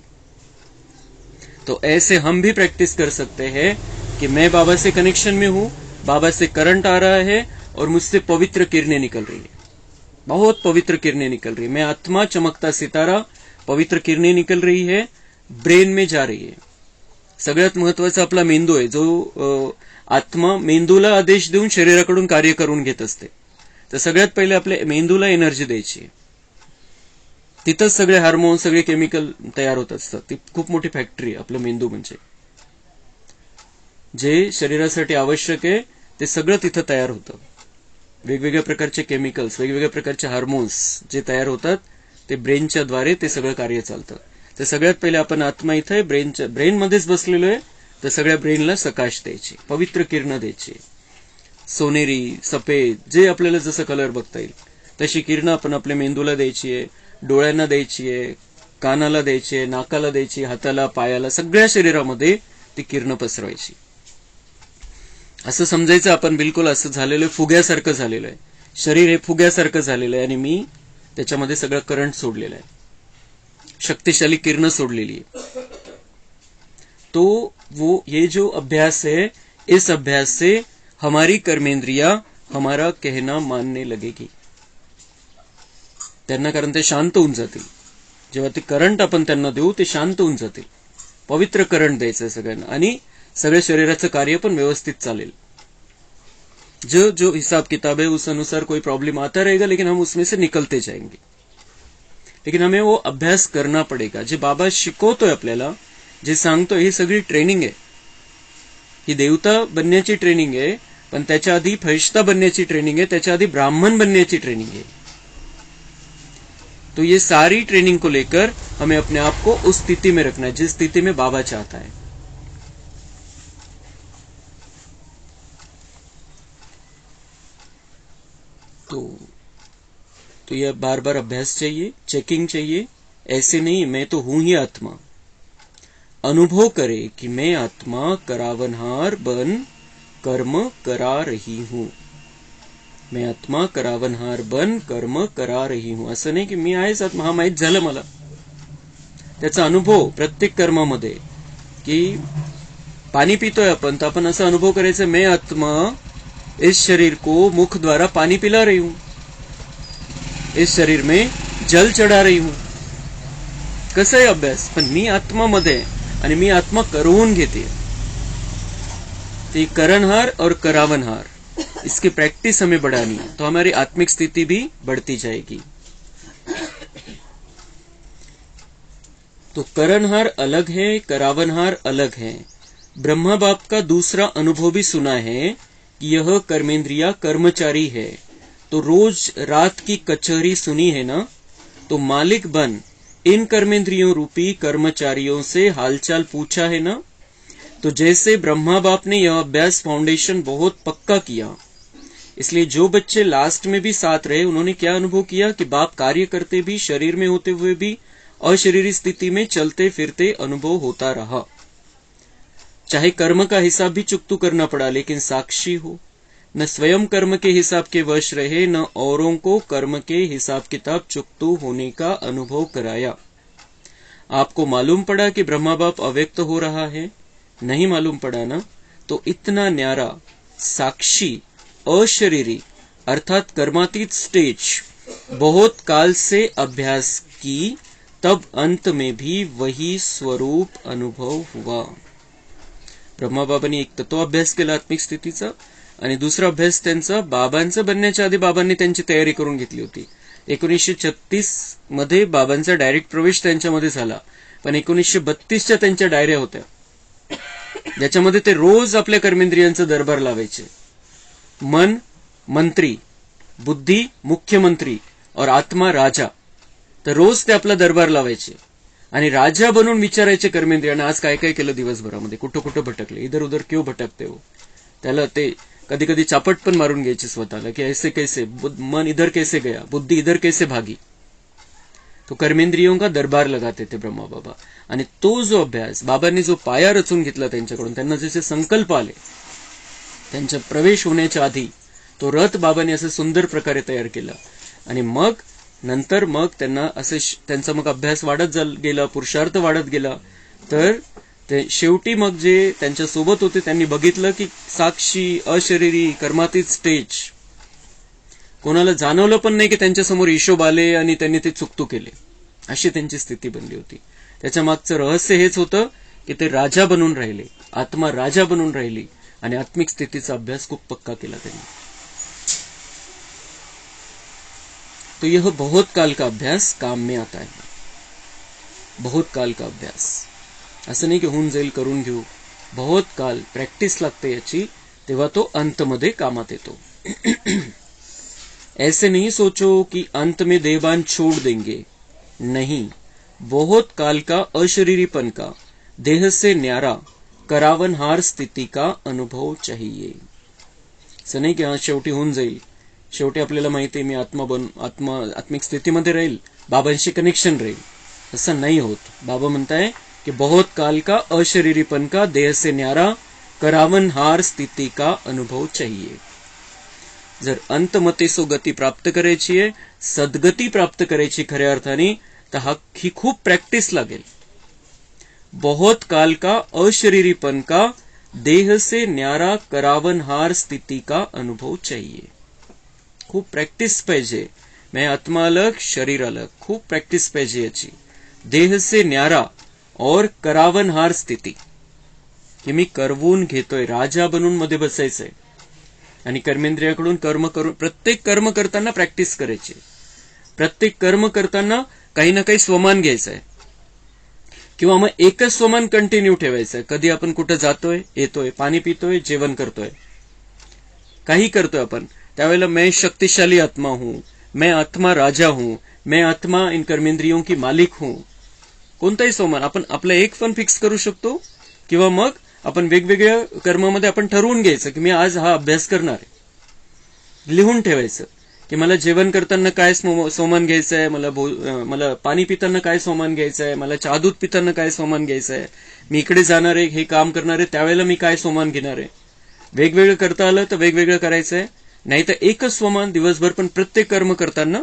S1: तो ऐसे हम भी प्रैक्टिस कर सकते हैं कि मैं बाबा से कनेक्शन में हूं, बाबा से करंट आ रहा है और मुझसे पवित्र किरणें निकल रही है, बहुत पवित्र किरणें निकल रही है. मैं आत्मा चमकता सितारा, पवित्र किरणें निकल रही है, ब्रेन में जा रही है. सगळ्यात महत्वाचा आपला मेंदू आहे, जो आत्मा मेंदूला आदेश देऊन शरीराकडून कार्य करून घेत असते. तर सगळ्यात पहिले आपल्या मेंदूला एनर्जी द्यायची आहे. तिथंच सगळे हार्मोन, सगळे केमिकल तयार होत असतात. ती खूप मोठी फॅक्टरी आपलं मेंदू म्हणजे. जे शरीरासाठी आवश्यक आहे ते सगळं तिथं तयार होतं. वेगवेगळ्या प्रकारचे केमिकल्स, वेगवेगळ्या प्रकारचे हार्मोन्स जे तयार होतात ते ब्रेनच्या द्वारे ते सगळं कार्य चालतं. तर सगळ्यात पहिले आपण आत्मा इथं आहे, ब्रेनमध्येच बसलेलो आहे. तर सगळ्या ब्रेनला सकाश द्यायची, पवित्र किरणं द्यायची, सोनेरी, सफेद, जे आपल्याला जसं कलर बघता येईल तशी किरणं आपण आपल्या मेंदूला द्यायची आहे, डोळ्यांना द्यायची आहे, कानाला द्यायची आहे, नाकाला द्यायची, हाताला, पायाला, सगळ्या शरीरामध्ये ती किरणं पसरवायची. असं समजायचं आपण बिलकुल असं झालेलं आहे, फुग्यासारखं झालेलं आहे. शरीर हे फुग्यासारखं झालेलं आहे आणि मी त्याच्यामध्ये सगळं करंट सोडलेलं आहे, शक्तिशाली किरणं सोडलेली आहे. तो वो ये जो अभ्यास है, इस अभ्यास से हमारी कर्मेंद्रिया हमारा कहना मानने लगेगी. त्यांना कारण ते शांत होऊन जातील. जेव्हा ते करंट आपण त्यांना देऊ ते शांत होऊन जातील. पवित्र करंट द्यायचं सगळ्यांना आणि सगळ्या शरीराचं कार्य पण व्यवस्थित चालेल. जो हिसाब किताब है उस अनुसार कोई प्रॉब्लम आता रहेगा, लेकिन हम उसमें से निकलते जाएंगे. लेकिन हमें वो अभ्यास करना पडेगा. जे बाबा शिकवतोय आपल्याला, जे सांगतोय, ही सगळी ट्रेनिंग आहे. ही देवता बनण्याची ट्रेनिंग आहे, पण त्याच्या आधी फरिश्ता बनण्याची ट्रेनिंग है, त्याच्या आधी ब्राह्मण बनण्याची ट्रेनिंग है. तो ये सारी ट्रेनिंग को लेकर हमें अपने आप को उस स्थिति में रखना है जिस स्थिति में बाबा चाहता है. तो यह बार बार अभ्यास चाहिए, चेकिंग चाहिए. ऐसे नहीं मैं तो हूं ही आत्मा. अनुभव करे कि मैं आत्मा करावनहार बन कर्म करा रही हूं. मैं आत्मा करावनहार बन कर्म करा रही हूं. असं नाही की मी आहेच आत्मा, हा माहित झालं मला. त्याचा अनुभव प्रत्येक कर्मामध्ये, की पाणी पितोय आपण तर आपण असा अनुभव करायचा, मैं आत्मा इस शरीर को मुख द्वारा पानी पिला रही हूं. इस शरीर में जल चढ़ा रही हूं. कसा आहे अभ्यास? पण मी आत्मामध्ये आहे आणि मी आत्मा करवून घेते. तो करणहार और करावनहार, इसकी प्रैक्टिस हमें बढ़ानी है, तो हमारी आत्मिक स्थिति भी बढ़ती जाएगी. तो करणहार अलग है, करावनहार अलग है. ब्रह्मा बाप का दूसरा अनुभव भी सुना है कि यह कर्मेंद्रिया कर्मचारी है. तो रोज रात की कचहरी सुनी है ना, तो मालिक बन इन कर्मेंद्रियों रूपी कर्मचारियों से हालचाल पूछा है ना. तो जैसे ब्रह्मा बाप ने यह अभ्यास फाउंडेशन बहुत पक्का किया, इसलिए जो बच्चे लास्ट में भी साथ रहे, उन्होंने क्या अनुभव किया कि बाप कार्य करते भी, शरीर में होते हुए भी अशरीरी स्थिति में चलते फिरते अनुभव होता रहा. चाहे कर्म का हिसाब भी चुकतू करना पड़ा, लेकिन साक्षी हो. न स्वयं कर्म के हिसाब के वश रहे, न औरों को कर्म के हिसाब किताब चुकतू होने का अनुभव कराया. आपको मालूम पड़ा कि ब्रह्मा बाप अव्यक्त हो रहा है? नहीं मालूम पड़ा ना, तो इतना न्यारा साक्षी अशरीरी अर्थात कर्मातीत स्टेज बहुत काल से अभ्यास की, तब अंत में भी वही स्वरूप अनुभव हुआ. ब्रह्माबाबांनी एक तत्वाभ्यास केला आत्मिक स्थितीचा, आणि दुसरा अभ्यास त्यांचा बाबांचं बनण्याच्या आधी बाबांनी त्यांची तयारी करून घेतली होती. 1936 मध्ये बाबांचा डायरेक्ट प्रवेश त्यांच्यामध्ये झाला, पण 1932च्या त्यांच्या डायऱ्या होत्या, ज्याच्यामध्ये ते रोज आपल्या कर्मेंद्रियांचा दरबार लावायचे. मन मंत्री, बुद्धी मुख्यमंत्री और आत्मा राजा. तर रोज ते आपला दरबार लावायचे आणि राजा बनून विचारायचे कर्मेंद्रियांना, आज काय काय केलं दिवसभरामध्ये, कुठं कुठं भटकले, इधर उधर क्यों भटकते हो. त्याला ते कधी कधी चापट पण मारून घ्यायचे स्वतःला, की ऐसे कैसे, मन इधर कैसे गया, बुद्धि इधर कैसे भागी. तो कर्मेंद्रियों का दरबार लगाते थे ब्रह्मा बाबा. आणि तो जो अभ्यास बाबांनी जो पाया रचून घेतला त्यांच्याकडून, त्यांना जसे संकल्प आले त्यांच्या प्रवेश होण्याच्या आधी, तो रथ बाबांनी असं सुंदर प्रकारे तयार केला. आणि नंतर त्यांना असे त्यांचा मग अभ्यास वाढत गेला, पुरुषार्थ वाढत गेला. तर ते शेवटी मग जे त्यांच्या सोबत होते त्यांनी बघितलं की साक्षी अशरीरी कर्मातीत स्टेज, कोणाला जाणवलं पण नाही की त्यांच्या समोर हिशोब आले आणि त्यांनी ते चुकतू केले, अशी त्यांची स्थिती बनली होती. त्याच्या मागचं रहस्य हेच होतं की ते राजा बनून राहिले, आत्मा राजा बनून राहिली आणि आत्मिक स्थितीचा अभ्यास खूप पक्का केला त्यांनी. तो यह बहुत काल का अभ्यास काम में आता है. बहुत काल का अभ्यास, असं नाही की होऊन जाईल करून घेऊ. बहुत काल प्रॅक्टिस लागते याची, तेव्हा तो अंत मध्ये कामात येतो. ऐसे नहीं सोचो कि अंत में देहबान छोड़ देंगे, नहीं. बहुत काल का अशरीरीपन का, देह से न्यारा करावनहार स्थिती का अनुभव चाहिए. असं नाही की हा शेवटी होऊन जाईल, शेवटी आपल्याला माहिती आहे मी आत्मिक स्थितीमध्ये राहील, बाबांशी कनेक्शन राहील, असं नाही होत. बाबा म्हणताय कि बहुत काल का अशरीरीपन का, देह से न्यारा करावनहार स्थिती का अनुभव चाहिए. जर अंतमते सो गती प्राप्त करायची आहे, सद्गती प्राप्त करायची खऱ्या अर्थाने, तर ही खूप प्रॅक्टिस लागेल. बहुत काल का अशरीरीपन का, देह से न्यारा करावनहार स्थिती का अनुभव चाहिए. खूप प्रॅक्टिस पाहिजे. मैं आत्मा अलग शरीर अलग, खूप प्रॅक्टिस पाहिजे याची. देह से न्यारा और करावनहार स्थिती, की मी करवून घेतोय, राजा बनून मध्ये बसायचंय आणि कर्मेंद्रियाकडून कर्म करून, प्रत्येक कर्म करताना प्रॅक्टिस करायची. प्रत्येक कर्म करताना काही ना काही स्वमान घ्यायचंय किंवा मग एकच स्वमान कंटिन्यू ठेवायचंय. कधी आपण कुठं जातोय, येतोय, पाणी पितोय, जेवण करतोय, काही करतोय आपण, त्यावेळेला मैं शक्तिशाली आत्मा हूं, मैं आत्मा राजा हूं, मैं आत्मा इन कर्मेंद्रियों की मालिक हूं. कोणताही सोमान आपण आपला एक पण फिक्स करू शकतो, किंवा मग आपण वेगवेगळ्या कर्मामध्ये आपण ठरवून घ्यायचं की मी आज हा अभ्यास करणार आहे. लिहून ठेवायचं की मला जेवण करताना काय सोमान घ्यायचं आहे, मला पाणी पिताना काय सोमान घ्यायचं आहे, मला चहा दूध पिताना काय सोमान घ्यायचं आहे, मी इकडे जाणार आहे, हे काम करणार आहे, त्यावेळेला मी काय सोमान घेणार आहे. वेगवेगळं करता आलं तर वेगवेगळं करायचंय, नाही तर एकच सोमान दिवसभर, पण प्रत्येक कर्म करताना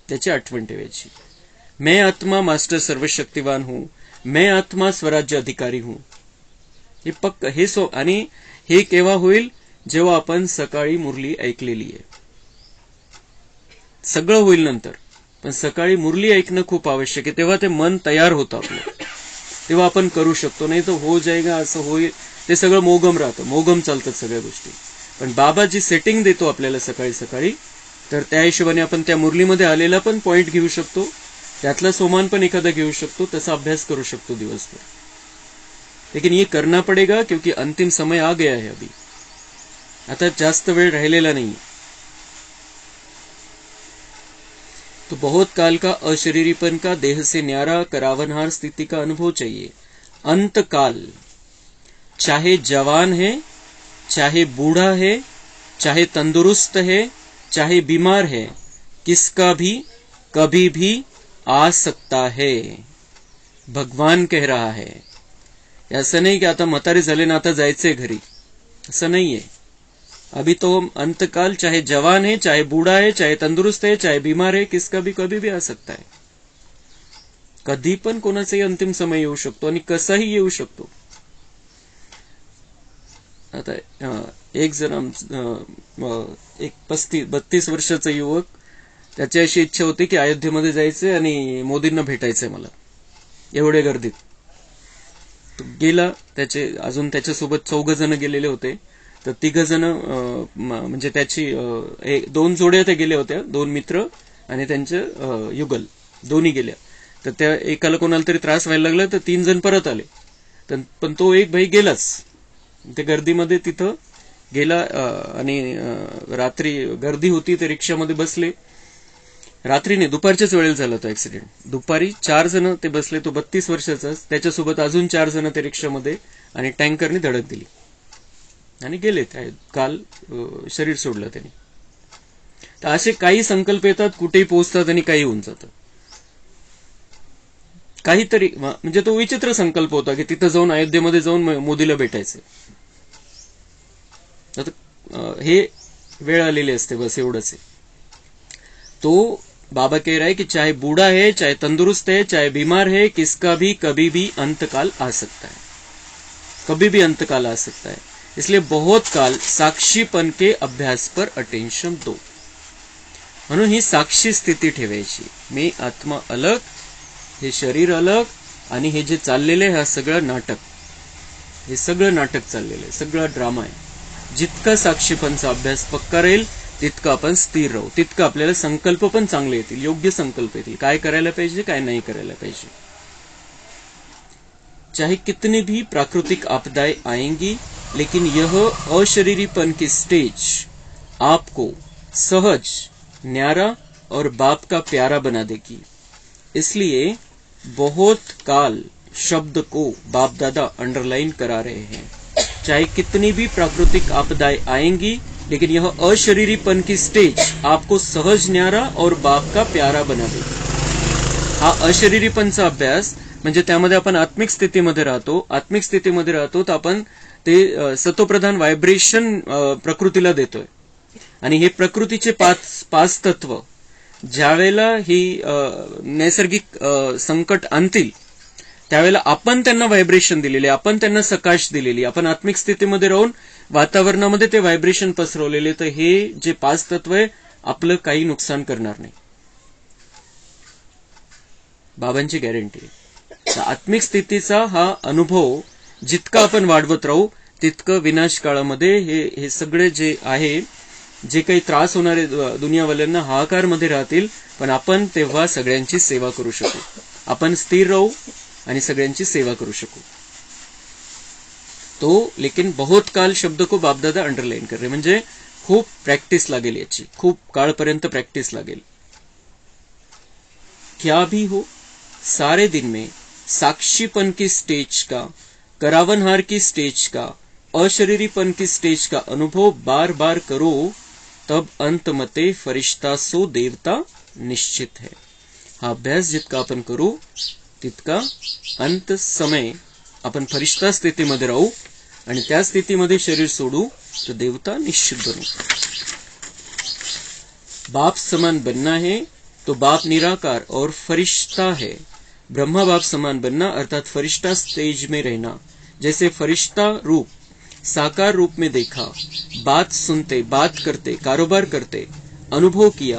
S1: त्याची आठवण ठेवायची. मैं आत्मा मास्टर सर्वशक्तिवान हूं, मैं आत्मा स्वराज्य अधिकारी हूं. हे पक्क हे आणि हे केव्हा होईल, जेव्हा आपण सकाळी मुरली ऐकलेली आहे. सगळं होईल नंतर, पण सकाळी मुरली ऐकणं खूप आवश्यक आहे. तेव्हा ते मन तयार होतं आपलं, तेव्हा आपण करू शकतो. नाही तर हो जाएगा, असं होईल, ते सगळं मोगम राहतं, मोगम चालतात सगळ्या गोष्टी. पण बाबा जी सेटिंग देतो आपल्याला सकाळी सकाळी, तर त्या हिशोबाने आपण त्या मुरलीमध्ये आलेला पण पॉइंट घेऊ शकतो, त्यातला सोमान पण एखादा घेऊ शकतो, तसा अभ्यास करू शकतो दिवसभर. लेकिन ये करना पड़ेगा क्योंकि अंतिम समय आ गया है. अभी आता जास्त वेळ राहिलेला नहीं. तो बहुत काल का अशरीरीपन का देह से न्यारा करावनहार स्थिति का अनुभव चाहिए. अंत काल, चाहे जवान है, चाहे बूढ़ा है, चाहे तंदुरुस्त है, चाहे बीमार है, किसका भी कभी भी आ सकता है. भगवान कह रहा है. असं नाही की आता म्हातारे झाले ना आता जायचंय घरी, असं नाहीये. अभी तो अंतकाल, चाहे जवान है, चाहे बूढ़ा है, चाहे तंदुरुस्त है, चाहे बीमार है, किसका भी कभी भी आ सकता है. कधी पण कोणाचाही अंतिम समय येऊ शकतो आणि कसाही येऊ शकतो. आता एक जण एक 32 वर्षाचा युवक, त्याची अशी इच्छा होती की अयोध्येमध्ये जायचंय आणि मोदींना भेटायचंय मला, एवढे गर्दीत. तो गेला. अजून त्याच्यासोबत 4 जण गेलेले होते. तर 3 जण म्हणजे त्याची 2 जोड्या त्या गेल्या होत्या, 2 मित्र आणि त्यांचे युगल दोन्ही गेल्या. तर त्या एकाला कोणाला तरी त्रास व्हायला लागला, तर 3 जण परत आले. पण तो एक भाई गेलाच. त्या गर्दीमध्ये तिथं गेला आणि रात्री गर्दी होती, ते रिक्षामध्ये बसले. रात्री नाही, दुपारच्याच वेळेला झाला तो ऍक्सिडेंट. दुपारी 4 जण ते बसले, तो 32 वर्षाचाच, त्याच्यासोबत अजून 4 जण त्या रिक्षामध्ये, आणि टँकरने धडक दिली आणि गेले. काल शरीर सोडलं त्यांनी. तर असे काही संकल्प येतात, कुठेही पोहोचतात आणि काही होऊन जातं. काहीतरी म्हणजे तो विचित्र संकल्प होता की तिथं जाऊन, अयोध्येमध्ये जाऊन मोदीला भेटायचं. हे वेळ आलेली असते, बस एवढंच आहे. तो बाबा कह रहा है कि चाहे बूढ़ा है, चाहे तंदुरुस्त है, चाहे बीमार है, किसका भी कभी भी अंतकाल आ सकता है. कभी भी अंतकाल आ सकता है. इसलिए बहुत काल साक्षीपन के अभ्यास पर अटेन्शन दो. म्हणून ही साक्षी स्थिती ठेवायची. मी आत्मा अलग, हे शरीर अलग, आणि हे जे चाललेले हा सगळं नाटक, हे सगळं नाटक चाललेलं आहे, सगळा ड्रामा आहे. जितका साक्षीपणचा अभ्यास पक्का राहील तितकं आपण स्थिर राहू, तितकं आपल्याला संकल्प पण चांगले येतील, योग्य संकल्प येतील, काय करायला पाहिजे, काय नाही करायला पाहिजे. चाहे कितनी भी प्राकृतिक आपदाएं आएंगी, लेकिन यह अशरीरीपन की स्टेज आपको सहज, न्यारा और बाप का प्यारा बना देगी. इसलिए बहुत काल शब्द को बाप दादा अंडरलाइन करा रहे हैं. चाहे कितनी भी प्राकृतिक आपदाएं आएंगी, लेकिन यह अशरीरीपन की स्टेज आपको सहज, न्यारा और बाप का प्यारा बना देगी. हा अशरीरीपणचा अभ्यास म्हणजे त्यामध्ये आपण आत्मिक स्थितीमध्ये राहतो. आत्मिक स्थितीमध्ये राहतो तर आपण ते सतोप्रधान व्हायब्रेशन प्रकृतीला देतोय. आणि हे प्रकृतीचे 5 तत्व ज्यावेळेला ही नैसर्गिक संकट आणतील, त्यावेळेला आपण त्यांना व्हायब्रेशन दिलेले, आपण त्यांना सकाश दिलेली, आपण आत्मिक स्थितीमध्ये राहून वातावरणामध्ये ते व्हायब्रेशन पसरवलेले, तर हे जे 5 तत्व आहे आपलं काही नुकसान करणार नाही, बाबांची गॅरंटी आहे. आत्मिक स्थितीचा हा अनुभव जितका आपण वाढवत राहू, तितकं विनाश काळामध्ये हे सगळे जे आहे, जे काही त्रास होणारे दुनियावाल्यांना हाहाकार मध्ये राहतील, पण आपण तेव्हा सगळ्यांची सेवा करू शकू, आपण स्थिर राहू आणि सगळ्यांची सेवा करू शकू. तो लेकिन बहुत काल शब्द को बापदादा अंडरलाइन कर रहे, म्हणजे खूप प्रॅक्टिस लागेल याची, खूप काळपर्यंत प्रॅक्टिस लागेल. क्या भी हो, सारे दिन में साक्षीपन की स्टेज का, करावनहार की स्टेज का, अशरीरीपन की स्टेज का अनुभव बार बार करो, तब अंत मते फरिश्ता सो देवता निश्चित है. हा अभ्यास जितका आपण करू तितका अंत समय आपण फरिश्ता स्थितीमध्ये राहू आणि त्या स्थितीमध्ये शरीर सोडू तर देवता निश्चित बनू. बाप समान बनना है तो बाप निराकार और फरिश्ता है. ब्रह्मा बाप समान बनना अर्थात फरिश्ता स्टेज में रहना. जैसे फरिश्ता रूप साकार रूप में देखा, बात सुनते, बात करते, कारोबार करते, अनुभव किया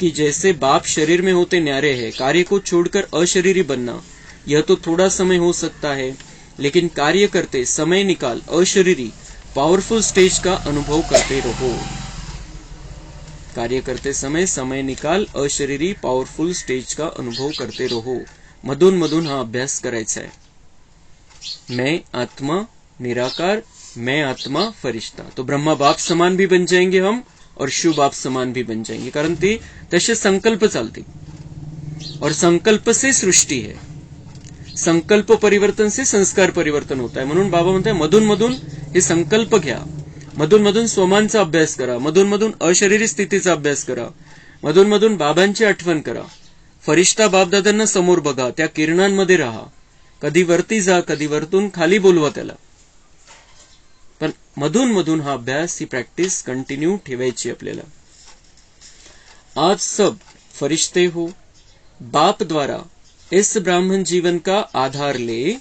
S1: कि जैसे बाप शरीर में होते न्यारे है, कार्य को छोड़कर अशरीरी बनना यह तो थोड़ा समय हो सकता है, लेकिन कार्य करते समय निकाल अशरीरी पावरफुल स्टेज का अनुभव करते रहो। कार्य करते समय निकाल अशरीरी पॉवरफुल स्टेज का अनुभव करते रहो। मधून मधून हा अभ्यास करायचा आहे। मैं आत्मा निराकार, मैं आत्मा फरिश्ता, तो ब्रह्मा बाप समान भी बन जाएंगे हम और शिव बाप समान भी बन जाएंगे, कारण ते तसे संकल्प चालते और संकल्प से सृष्टी है, संकल्प परिवर्तन से संस्कार परिवर्तन होता है। म्हणून बाबा म्हणतात मधून मधून हे संकल्प घ्या, मधून मधून स्वमानचा अभ्यास करा, मधून मधून अशरीरी स्थितीचा अभ्यास करा, मधून मधून बाबांची आठवण करा, फरिश्ता बापदादांना समोर बघा, त्या किरणांमध्ये राहा, कधी वरती जा कधी वरतून खाली बोलवा त्याला, पण मधून मधून हा अभ्यास ही प्रॅक्टिस कंटिन्यू ठेवायची आपल्याला। आज सब फरिश्ते हो, बाप द्वारा इस ब्राह्मण जीवन का आधार ले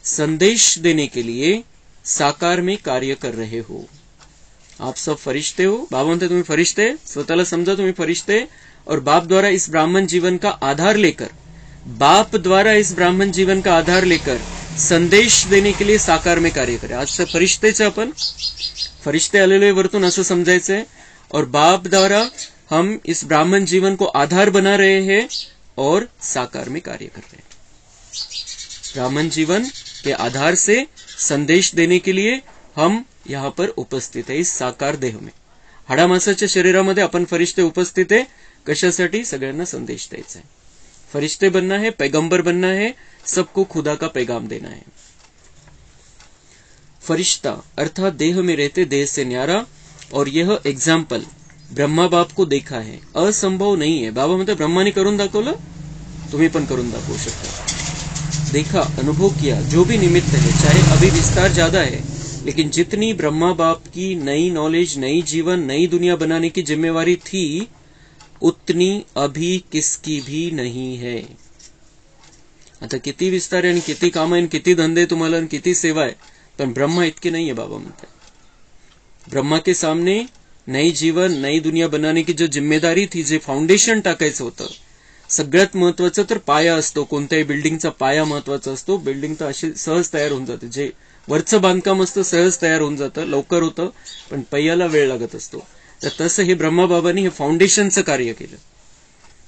S1: संदेश देने के लिए साकार में कार्य कर रहे हो। आप सब फरिश्ते हो, बाबा म्हणते तुम्ही फरिश्ते, स्वतःला समजा तुम्ही फरिश्ते, और बाप द्वारा इस ब्राह्मण जीवन का आधार लेकर, बाप द्वारा इस ब्राह्मण जीवन का आधार लेकर संदेश देने के लिए साकार में कार्य करें। आज से फरिश्तेच आपण, फरिश्ते आलेले वरतून असं समजायचंय, और बाप द्वारा हम इस ब्राह्मण जीवन को आधार बना रहे हैं और साकार में कार्य कर रहे हैं। ब्राह्मण जीवन के आधार से संदेश देने के लिए हम यहाँ पर उपस्थित है, इस साकार देह में। हाडामासाच्या शरीरामध्ये आपण फरिश्ते उपस्थित है, कशासाठी? सगळ्यांना संदेश द्यायचा है, फरिश्ते बनना है, पैगंबर बनना है, सबको खुदा का पैगाम देना है। फरिश्ता अर्थात देह में रहते देह से न्यारा, और यह एग्जाम्पल ब्रह्मा बाप को देखा है, असंभव नहीं है। बाबा म्हणतात ब्रह्माने करून दाखवलं, तुम्ही पण करून दाखवू शकता। देखा, अनुभव किया, जो भी निमित्त है, चाहे अभी विस्तार ज्यादा है, लेकिन जितनी ब्रह्मा बाप की नई नॉलेज, नई जीवन, नई दुनिया बनाने की जिम्मेवारी थी, उतनी अभी किसकी भी नहीं है। आता किती विस्तार आहे आणि किती काम आहे, किती धंदे तुम्हाला आणि किती सेवा आहे, पण ब्रह्मा इतके नाही है। बाबा म्हणतात ब्रह्मा के सामने नई जीवन, नई दुनिया बनाने की जो जिम्मेदारी थी, जे फाउंडेशन टाकायचं होतं, सगळ्यात महत्वाचं तर पाया असतो, कोणत्याही बिल्डिंगचा पाया महत्वाचा असतो। बिल्डिंग तर अशी सहज तयार होऊन जाते, जे वरचं बांधकाम असतं सहज तयार होऊन जातं, लवकर होतं, पण पहिल्याला वेळ लागत असतो। तर तसं हे ब्रह्माबाबांनी हे फाउंडेशनचं कार्य केलं,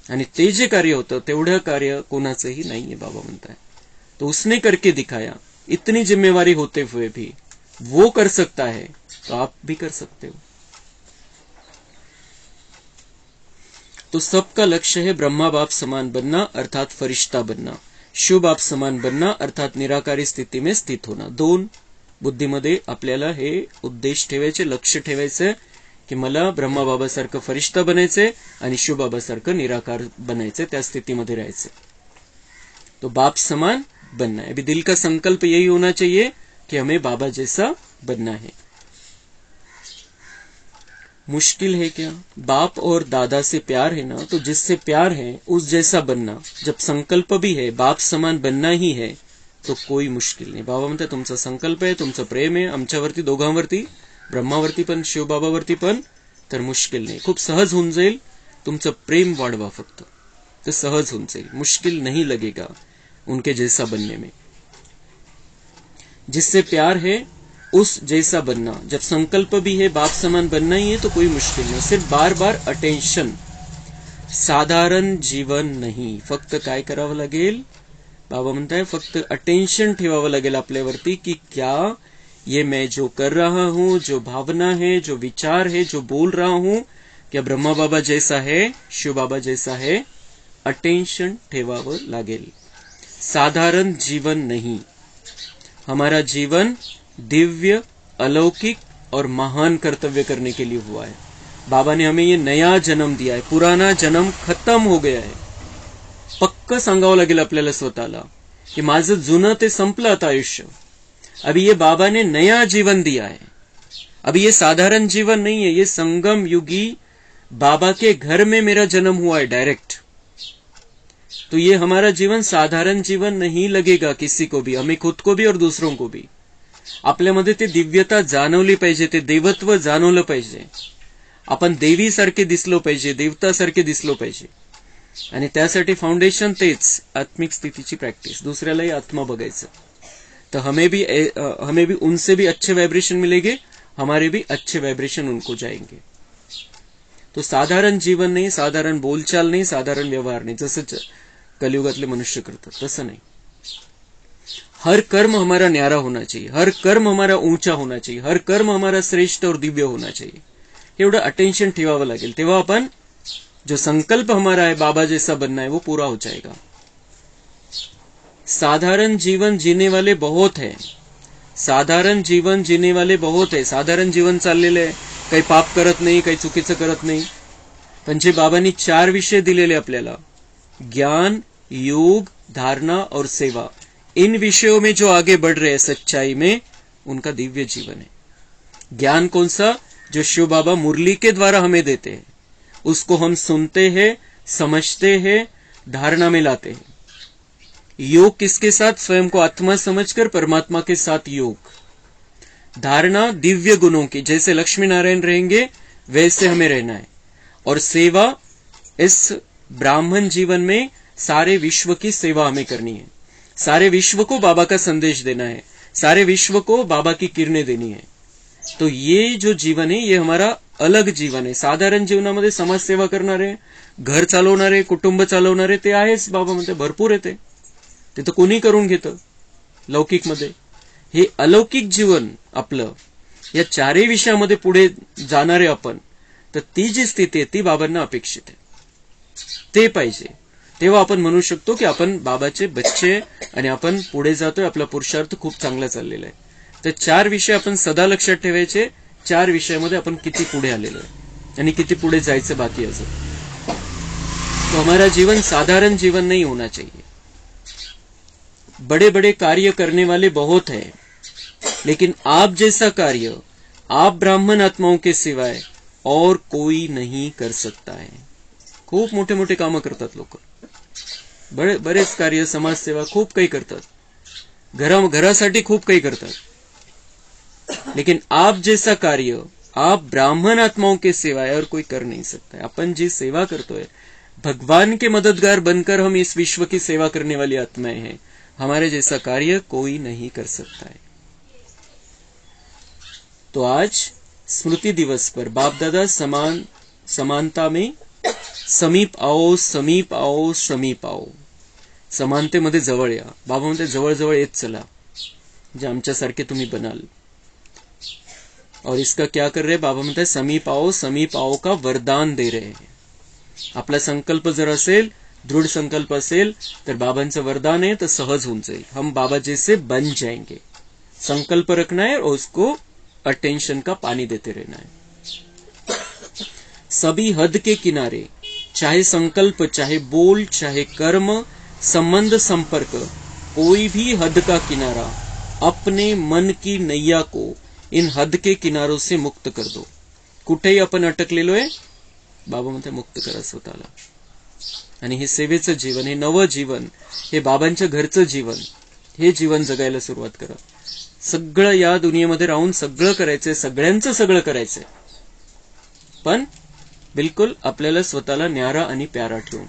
S1: आणि ते जे कार्य होतं तेवढं कार्य कोणाचंही नाहीये। बाबा म्हणताय तो उसने करके दिखाया, इतनी जिम्मेवारी होते हुए भी वो कर सकता है, तो आप भी कर सकते हो। तो सबका लक्ष्य है ब्रह्मा बाप समान बनना, अर्थात फरिश्ता बनना, शिव बाप समान बनना, अर्थात निराकारी स्थिती में स्थित होना। दोन बुद्धीमध्ये आपल्याला हे उद्देश ठेवायचे, लक्ष ठेवायचे की मला ब्रह्मा बाबासारखं फरिश्ता बनायचंय आणि शिव बाबासारखं निराकार बनायचंय, त्या स्थितीमध्ये राहायचंय। तो बाप समान बनना है। अभी दिल का संकल्प यही होना चाहिए कि हमें बाबा जैसा बनना है। मुश्किल है क्या? बाप और दादा से प्यार है ना, तो जिससे प्यार है उस जैसा बनना, जब संकल्प भी है बाप समान बनना ही है, तो कोई मुश्किल नहीं। बाबा म्हणतात तुमचा संकल्प आहे, तुमचं प्रेम आहे आमच्यावरती, दोघांवरती, ब्रह्मावरती पण शिवबाबावरती पण, तर मुश्किल नाही, खूप सहज होऊन जाईल। तुमचं प्रेम वाढवा फक्त, ते सहज होऊन जाईल, मुश्किल नहीं लगेगा उनके जैसा बनने में। जिससे प्यार है उस जैसा बनना, जब संकल्प भी है बाप समान बनना ही है, तो कोई मुश्किल नहीं, सिर्फ बार बार अटेंशन, साधारण जीवन नहीं। फक्त काय करावं लागेल? बाबा म्हणताय फक्त अटेंशन ठेवावं लागेल आपल्यावरती की क्या ये मैं जो कर रहा हूं, जो भावना है, जो विचार है, जो बोल रहा हूं, क्या ब्रह्मा बाबा जैसा है, शिव बाबा जैसा है? अटेंशन ठेवावं लागेल। साधारण जीवन नहीं, हमारा जीवन दिव्य, अलौकिक और महान कर्तव्य करने के लिए हुआ है। बाबा ने हमें ये नया जन्म दिया है, पुराना जन्म खत्म हो गया है। पक्क सांगावं लागेल आपल्याला स्वतःला की माझं जुनं ते संपलं आता आयुष्य, अभी ये बाबा ने नया जीवन दिया है। अभी ये साधारण जीवन नहीं है, ये संगम युगी बाबा के घर में मेरा जन्म हुआ है डायरेक्ट। तो ये हमारा जीवन साधारण जीवन नहीं लगेगा किसी को भी, हमें खुद को भी और दूसरों को भी। आपल्यामध्ये ते दिव्यता जाणवली पाहिजे, ते देवत्व जाणवलं पाहिजे। आपण देवीसारखे दिसलो पाहिजे, देवतासारखे दिसलो पाहिजे. आणि त्यासाठी फाउंडेशन तेच आत्मिक स्थितीची प्रॅक्टिस. दुसऱ्यालाही आत्मा बघायचं. तो हमें भी उनसे भी अच्छे वाइब्रेशन मिलेंगे, हमारे भी अच्छे वाइब्रेशन उनको जाएंगे. तो साधारण जीवन नाही, साधारण बोलचाल नाही, साधारण व्यवहार नाही, जसं कलियुगातले मनुष्य करतात तसं नाही. हर कर्म हमारा न्यारा होना चाहिए, हर कर्म हमारा ऊंचा होना चाहिए, हर कर्म हमारा श्रेष्ठ और दिव्य होना चाहिए. एवढं अटेन्शन ठेवावं लागेल. तेव्हा आपण जो संकल्प हमारा है बाबा जैसा बनना है वो पूरा हो जाएगा. साधारण जीवन जीने वाले बहुत है, साधारण जीवन जीने वाले बहुत है. साधारण जीवन चाललेलं आहे, काही पाप करत नाही, काही चुकीचं करत नाही. पण जे बाबांनी 4 विषय दिलेले आपल्याला, ज्ञान, योग, धारणा और सेवा, इन विषयों में जो आगे बढ़ रहे हैं सच्चाई में, उनका दिव्य जीवन है. ज्ञान कौन सा? जो शिव बाबा मुरली के द्वारा हमें देते हैं, उसको हम सुनते हैं, समझते हैं, धारणा में लाते हैं. योग किसके साथ? स्वयं को आत्मा समझकर परमात्मा के साथ योग. धारणा दिव्य गुणों की, जैसे लक्ष्मी नारायण रहेंगे वैसे हमें रहना है. और सेवा, इस ब्राह्मण जीवन में सारे विश्व की सेवा हमें करनी है. सारे विश्व को बाबा का संदेश देना है, सारे विश्व को बाबा की किरणें देनी है. तो ये जो जीवन है ये हमारा अलग जीवन आहे. साधारण जीवनामध्ये समाजसेवा करणारे, घर चालवणारे, कुटुंब चालवणारे ते आहेच. बाबा म्हणते भरपूर येते, ते तर कोणी करून घेतं लौकिक मध्ये. हे अलौकिक जीवन आपलं, या 4 विषयामध्ये पुढे जाणारे आपण, तर ती जी स्थिती आहे ती बाबांना अपेक्षित आहे. ते पाहिजे. तेव्हा आपण म्हणू शकतो की आपण बाबाचे बच्चे आणि आपण पुढे जातोय, आपला पुरुषार्थ खूप चांगला चाललेला आहे. तर 4 विषय आपण सदा लक्षात ठेवायचे. 4 विषयामध्ये आपण किती पुढे आलेलो आहे आणि किती पुढे जायचं बाकी अजून. तो हमारा जीवन साधारण जीवन नहीं होना चाहिए. बड़े बड़े कार्य करने वाले बहुत हैं, लेकिन आप जैसा कार्य आप ब्राह्मण आत्माओं के सिवाय और कोई नहीं कर सकता है. खूप मोठे मोठे कामं करतात लोक, बरेच कार्य, समाजसेवा खूप काही करतात, घरासाठी खूप काही करतात. लेकिन आप जैसा कार्य आप ब्राह्मण आत्माओं के सिवाय और कोई कर नहीं सकता है. अपन जी सेवा करतोय, भगवान के मददगार बनकर हम इस विश्व की सेवा करने वाली आत्माएं हैं. हमारे जैसा कार्य कोई नहीं कर सकता है. तो आज स्मृति दिवस पर बाप दादा समानता में समीप आओ, समीप आओ, समीप आओ. समानतेमध्ये जवळ या. बाबा म्हणते जवळ जवळ येत चला, जे आमच्यासारखे तुम्ही बनाल. और इसका क्या कर रहे? बाबा म्हणते समीप आओ का वरदान दे रहे हैं. आपला संकल्प जर असेल, दृढ़ संकल्प असेल, तर बाबांचं वरदान आहे, तर सहज होऊन जाईल. हम बाबा जैसे बन जाएंगे. संकल्प रखना है और उसको अटेंशन का पानी देते रहना है. सभी हद के किनारे, चाहे संकल्प, चाहे बोल, चाहे कर्म, संबंध, संपर्क, कोई भी हद का किनारा अपने मन की नैया को इन हद के किनारों से मुक्त कर दो. कुठेही आपण अटकलेलो आहे, बाबा म्हणते मुक्त करा स्वतःला. आणि हे सेवेचं जीवन, हे नवं जीवन, हे बाबांच्या घरचं जीवन, हे जीवन जगायला सुरुवात करा. सगळं या दुनियेमध्ये राहून सगळं करायचंय, सगळ्यांचं सगळं करायचंय, पण बिल्कुल आपल्याला स्वतःला न्यारा आणि प्यारा ठेवून.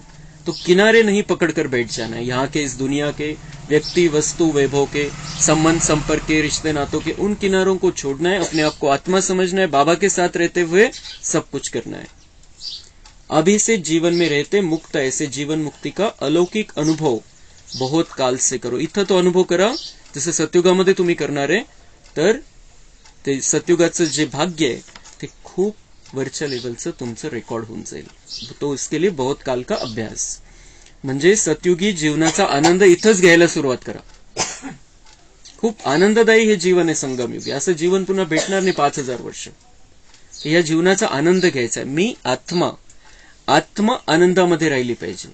S1: तो किनारे नहीं पकड़कर बैठ जाना है. यहाँ के, इस दुनिया के, व्यक्ति, वस्तु, वैभव के, संबंध, संपर्क के, रिश्ते नातों के, उन किनारों को छोड़ना है. अपने आप को आत्मा समझना है. बाबा के साथ रहते हुए सब कुछ करना है. अभी से जीवन में रहते मुक्त, ऐसे जीवन मुक्ती का अलौकिक अनुभव बहुत काल से करो. इथं तो अनुभव करा जसं सतयुगामध्ये तुम्ही करणार आहे, तर ते सतयुगाचं जे भाग्य आहे ते खूप वरच्या लेवलचं तुमचं रेकॉर्ड होऊन जाईल. तो इसके लिए बहुत काल का अभ्यास. म्हणजे सतयुगी जीवनाचा आनंद इथंच घ्यायला सुरुवात करा. खूप आनंददायी हे जीवन आहे संगमयुगी. असं जीवन पुन्हा भेटणार नाही 5000 वर्ष. या जीवनाचा आनंद घ्यायचा आहे. मी आत्मा आनंदामध्ये राहिली पाहिजे.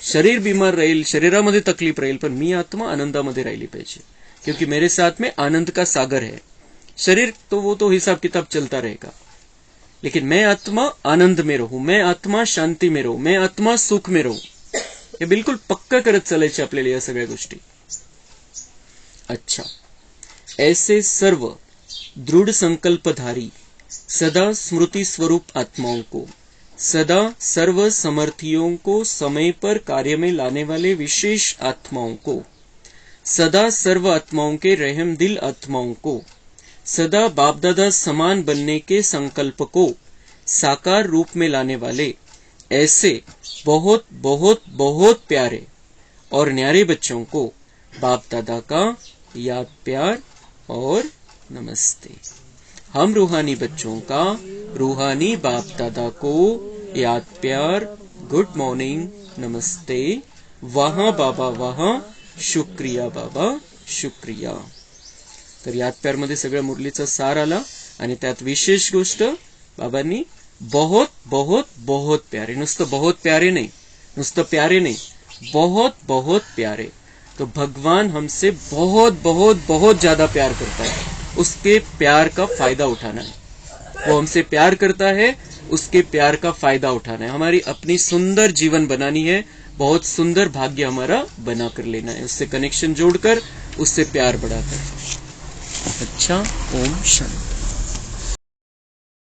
S1: शरीर बीमार राहील, शरीरामध्ये तकलीफ राहील, पण मी आत्मा आनंदामध्ये राहिली पाहिजे. क्योंकि मेरे साथ में आनंद का सागर है. शरीर तो वो तो हिसाब किताब चलता रहेगा, लेकिन मैं आत्मा आनंद में रहूं, मैं आत्मा शांती में रहूं, मैं आत्मा सुख में रहूं. हे बिलकुल पक्का करत चालायचे आपल्याला या सगळ्या गोष्टी. अच्छा, ऐसे सर्व दृढ़ संकल्पधारी सदा स्मृति स्वरूप आत्माओं को, सदा सर्व समर्थियों को समय पर कार्य में लाने वाले विशेष आत्माओं को, सदा सर्व आत्माओं के रहम दिल आत्माओं को, सदा बाप दादा समान बनने के संकल्प को साकार रूप में लाने वाले ऐसे बहुत बहुत बहुत प्यारे और न्यारे बच्चों को बाप दादा का याद प्यार और नमस्ते। हम रूहानी बच्चों का रूहानी बाप दादा को याद प्यार, गुड मॉर्निंग, नमस्ते, वहां बाबा वहां, शुक्रिया बाबा शुक्रिया। तर याद प्यार मध्ये सगळ्या मुरलीचा सार आला आणि त्यात विशेष गोष्ट बाबांनी बहुत बहुत बहुत प्यारे, नुसतं बहुत प्यारे नहीं, नुसतं प्यारे नहीं, बहुत बहुत प्यारे। तो भगवान हमसे बहुत बहुत बहुत ज्यादा प्यार करता है, उसके प्यार का फायदा उठाना है। वो हमसे प्यार करता है, उसके प्यार का फायदा उठाना है। हमारी अपनी सुंदर जीवन बनानी है, बहुत सुंदर भाग्य हमारा बना कर लेना है, उससे कनेक्शन जोड़कर, उससे प्यार बढ़ाकर। अच्छा, ओम शांति।